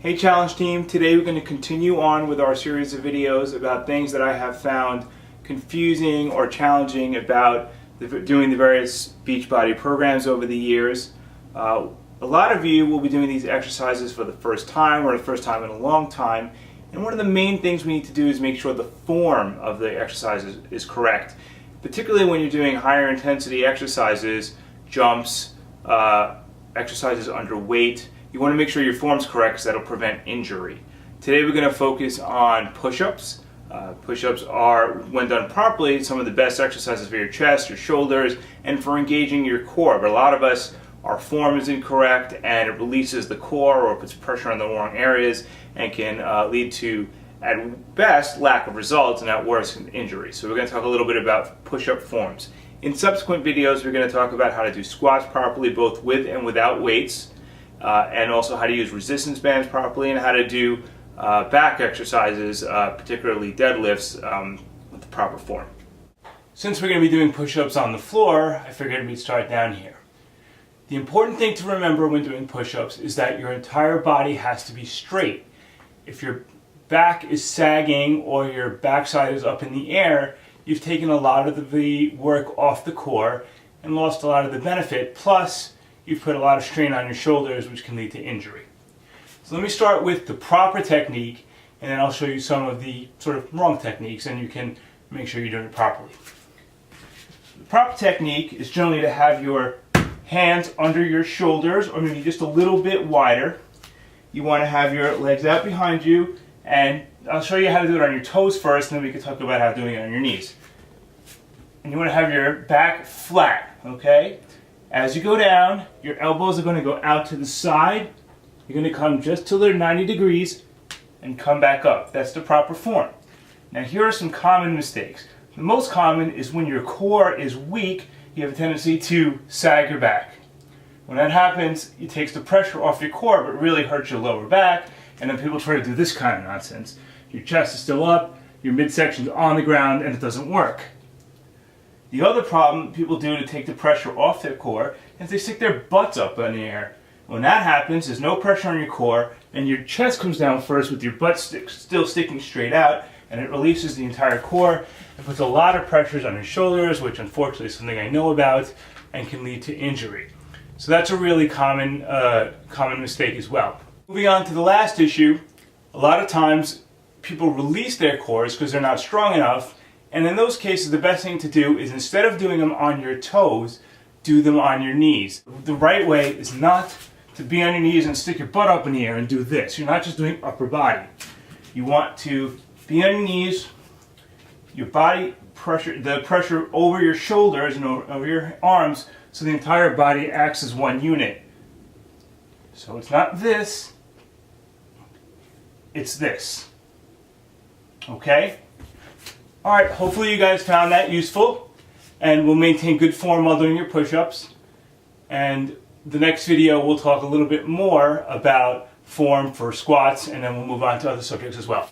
Hey Challenge Team, today we're going to continue on with our series of videos about things that I have found confusing or challenging about doing the various Beachbody programs over the years. A lot of you will be doing these exercises for the first time or the first time in a long time, and one of the main things we need to do is make sure the form of the exercises is correct, particularly when you're doing higher intensity exercises, jumps, exercises under weight. You want to make sure your form's correct because that'll prevent injury. Today we're going to focus on push-ups. Push-ups are, when done properly, some of the best exercises for your chest, your shoulders, and for engaging your core. But a lot of us, our form is incorrect and it releases the core or puts pressure on the wrong areas and can lead to, at best, lack of results and at worst, injury. So we're going to talk a little bit about push-up forms. In subsequent videos we're going to talk about how to do squats properly, both with and without weights. And also how to use resistance bands properly and how to do back exercises, particularly deadlifts, with the proper form. Since we're going to be doing push-ups on the floor, I figured we'd start down here. The important thing to remember when doing push-ups is that your entire body has to be straight. If your back is sagging or your backside is up in the air, you've taken a lot of the work off the core and lost a lot of the benefit, plus you've put a lot of strain on your shoulders, which can lead to injury. So let me start with the proper technique, and then I'll show you some of the sort of wrong techniques, and you can make sure you're doing it properly. The proper technique is generally to have your hands under your shoulders, or maybe just a little bit wider. You want to have your legs out behind you, and I'll show you how to do it on your toes first, and then we can talk about how doing it on your knees. And you want to have your back flat, okay? As you go down, your elbows are going to go out to the side. You're going to come just till they're 90 degrees and come back up. That's the proper form. Now here are some common mistakes. The most common is when your core is weak, you have a tendency to sag your back. When that happens, it takes the pressure off your core but really hurts your lower back, and then people try to do this kind of nonsense. Your chest is still up, your midsection's on the ground, and it doesn't work. The other problem people do to take the pressure off their core is they stick their butts up in the air. When that happens, there's no pressure on your core, and your chest comes down first with your butt still sticking straight out, and it releases the entire core and puts a lot of pressures on your shoulders, which unfortunately is something I know about and can lead to injury. So that's a really common mistake as well. Moving on to the last issue, a lot of times people release their cores because they're not strong enough. And in those cases, the best thing to do is, instead of doing them on your toes, do them on your knees. The right way is not to be on your knees and stick your butt up in the air and do this. You're not just doing upper body. You want to be on your knees, your body pressure, the pressure over your shoulders and over your arms, so the entire body acts as one unit. So it's not this, it's this. Okay? Alright, hopefully you guys found that useful and will maintain good form while doing your push-ups. And the next video we'll talk a little bit more about form for squats, and then we'll move on to other subjects as well.